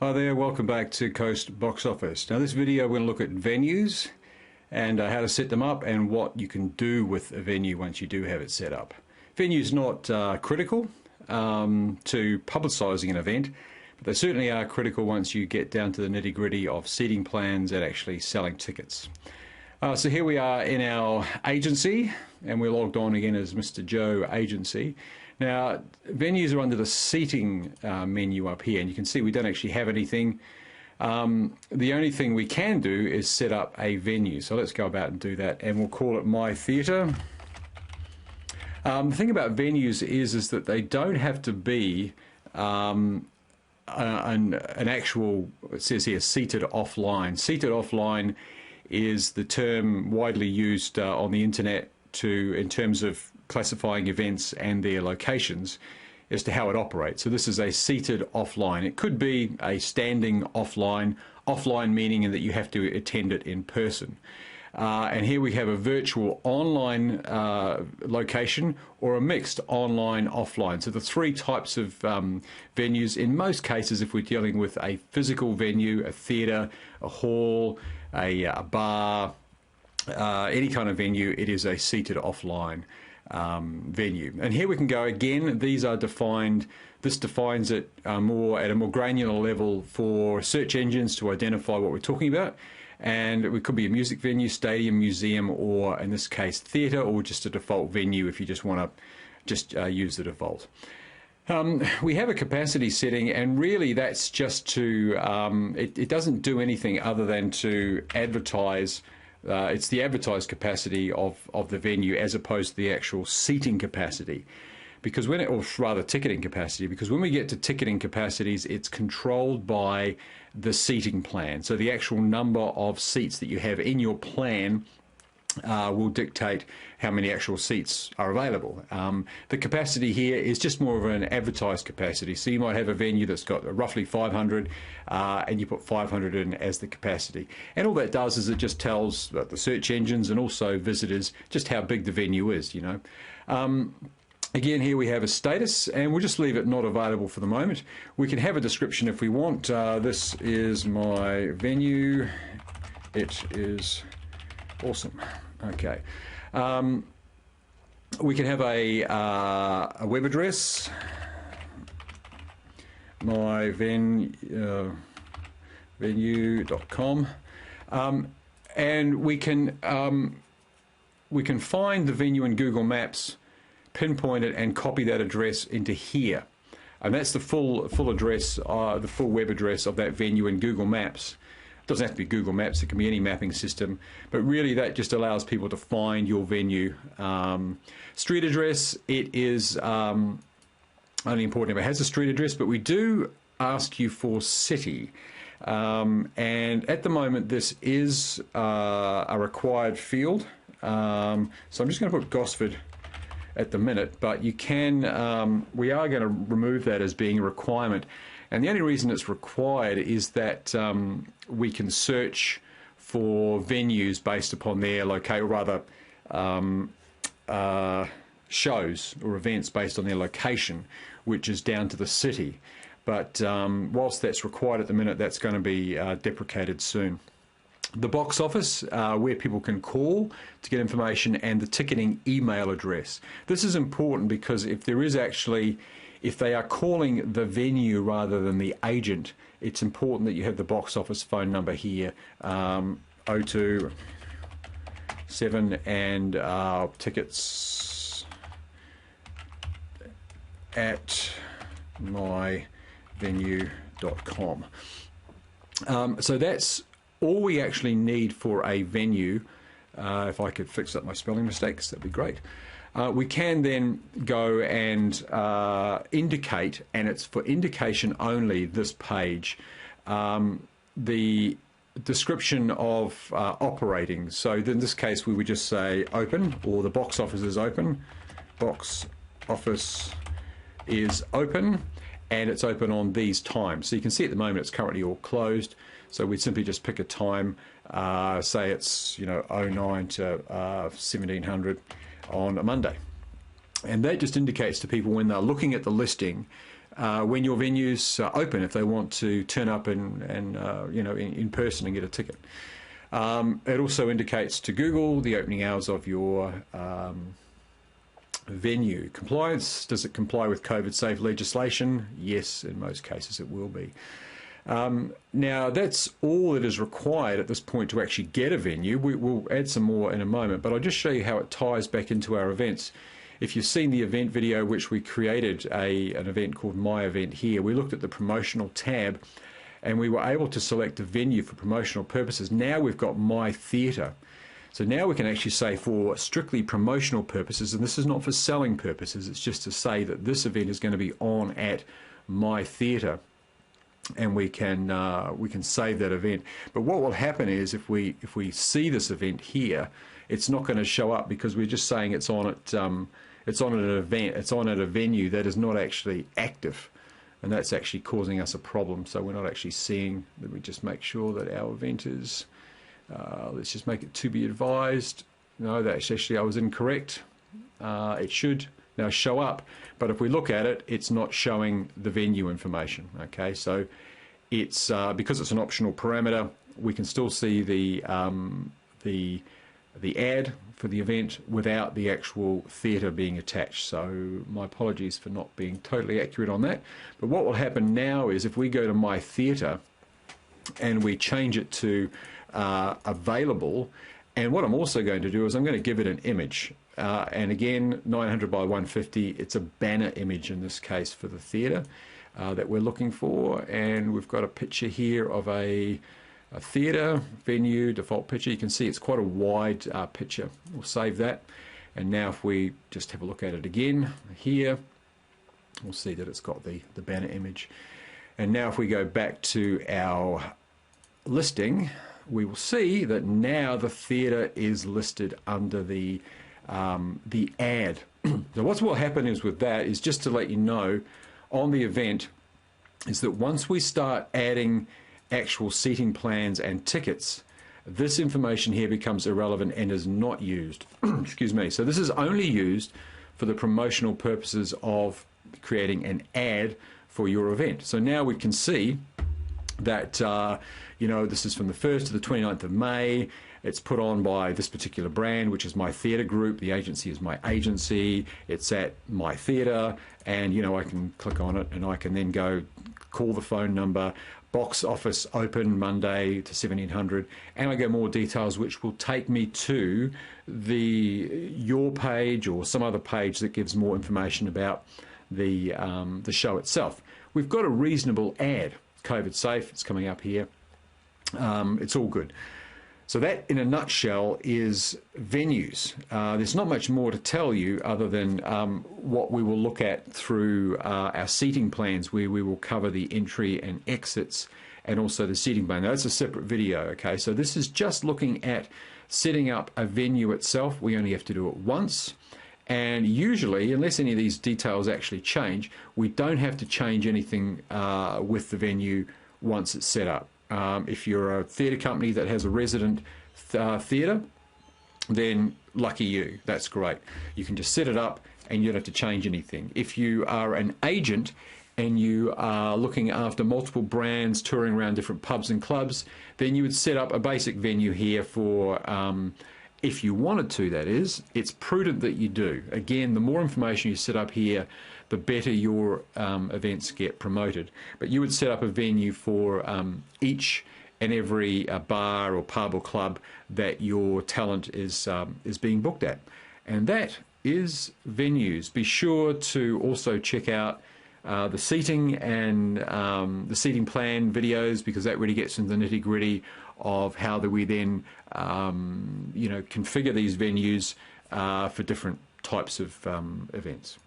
Hi there, welcome back to CostBoxOffice. Now this video we're going to look at venues and how to set them up and what you can do with a venue once you do have it set up. Venues not critical to publicising an event, but they certainly are critical once you get down to the nitty-gritty of seating plans and actually selling tickets. So here we are in our agency and we're logged on again as Mr. Joe Agency. Now, venues are under the seating menu up here, and you can see we don't actually have anything. The only thing we can do is set up a venue. So let's go about and do that, and we'll call it My Theatre. The thing about venues is that they don't have to be an actual, it says here, seated offline. Seated offline is the term widely used on the internet in terms of classifying events and their locations as to how it operates. So this is a seated offline. It could be a standing offline, offline meaning that you have to attend it in person. And here we have a virtual online location or a mixed online offline. So the three types of venues. In most cases, if we're dealing with a physical venue, a theatre, a hall, a bar, any kind of venue, it is a seated offline venue. And here we can go again. These are defined. This defines it more at a more granular level for search engines to identify what we're talking about. And it could be a music venue, stadium, museum, or in this case theatre, or just a default venue if you just want to just use the default. We have a capacity setting, and really that's just to it doesn't do anything other than to advertise. It's the advertised capacity of the venue as opposed to the actual seating capacity, because or rather ticketing capacity, because when we get to ticketing capacities, it's controlled by the seating plan. So the actual number of seats that you have in your plan will dictate how many actual seats are available. The capacity here is just more of an advertised capacity. So you might have a venue that's got roughly 500 and you put 500 in as the capacity. And all that does is it just tells the search engines and also visitors just how big the venue is, you know. Again, here we have a status, and we'll just leave it not available for the moment. We can have a description if we want. This is my venue. It is awesome. Okay. We can have a web address. Venue.com. And we can find the venue in Google Maps, pinpoint it, and copy that address into here. And that's the full address, the full web address of that venue in Google Maps. It doesn't have to be Google Maps, it can be any mapping system, but really that just allows people to find your venue. Street address, it is only important if it has a street address, but we do ask you for city. And at the moment this is a required field. So I'm just going to put Gosford at the minute, but you can, we are going to remove that as being a requirement. And the only reason it's required is that we can search for venues based upon their location, or rather shows or events based on their location, which is down to the city. But whilst that's required at the minute, that's going to be deprecated soon. The box office, where people can call to get information, and the ticketing email address. This is important because if there is actually, if they are calling the venue rather than the agent, it's important that you have the box office phone number here, 027 and tickets at myvenue.com. So that's all we actually need for a venue. If I could fix up my spelling mistakes, that'd be great. We can then go and indicate, and it's for indication only, this page, the description of operating. So in this case we would just say open, or the box office is open. Box office is open, and it's open on these times. So you can see at the moment it's currently all closed. So we'd simply just pick a time, say it's 09 to 1700 on a Monday. And that just indicates to people when they're looking at the listing when your venues open, if they want to turn up in person and get a ticket. It also indicates to Google the opening hours of your venue. Compliance, does it comply with COVID-safe legislation? Yes, in most cases it will be. Now, that's all that is required at this point to actually get a venue. We'll add some more in a moment, but I'll just show you how it ties back into our events. If you've seen the event video, which we created an event called My Event here, we looked at the promotional tab and we were able to select a venue for promotional purposes. Now we've got My Theatre. So now we can actually say for strictly promotional purposes, and this is not for selling purposes, it's just to say that this event is going to be on at My Theatre. And we can save that event. But what will happen is if we see this event here, it's not going to show up because we're just saying it's on at a venue that is not actually active, and that's actually causing us a problem. So we're not actually seeing. Let me just make sure that our event is. Let's just make it to be advised. No, that's actually I was incorrect. It should now show up, but if we look at it, it's not showing the venue information. Okay, so it's because it's an optional parameter, we can still see the ad for the event without the actual theatre being attached. So my apologies for not being totally accurate on that. But what will happen now is if we go to My Theatre and we change it to available, and what I'm also going to do is I'm going to give it an image. And again, 900 by 150, it's a banner image in this case for the theatre that we're looking for. And we've got a picture here of a theatre venue, default picture. You can see it's quite a wide picture. We'll save that. And now if we just have a look at it again here, we'll see that it's got the banner image. And now if we go back to our listing, we will see that now the theatre is listed under the ad. So what will happen is with that is just to let you know on the event is that once we start adding actual seating plans and tickets, this information here becomes irrelevant and is not used. Excuse me. So this is only used for the promotional purposes of creating an ad for your event. So now we can see that this is from the 1st to the 29th of May. It's put on by this particular brand, which is My Theatre Group. The agency is My Agency. It's at My Theatre, and I can click on it and I can then go call the phone number. Box office open Monday to 1700, and I get more details which will take me to your page or some other page that gives more information about the show itself. We've got a reasonable ad, COVID safe. It's coming up here. It's all good. So that, in a nutshell, is venues. There's not much more to tell you other than what we will look at through our seating plans, where we will cover the entry and exits and also the seating plan. Now, that's a separate video, okay? So this is just looking at setting up a venue itself. We only have to do it once. And usually, unless any of these details actually change, we don't have to change anything with the venue once it's set up. If you're a theatre company that has a resident theatre, then lucky you, that's great. You can just set it up and you don't have to change anything. If you are an agent and you are looking after multiple brands touring around different pubs and clubs, then you would set up a basic venue here for, if you wanted to, that is. It's prudent that you do. Again, the more information you set up here, the better your events get promoted. But you would set up a venue for each and every bar or pub or club that your talent is being booked at. And that is venues. Be sure to also check out the seating and the seating plan videos, because that really gets into the nitty-gritty of how do we then configure these venues for different types of events.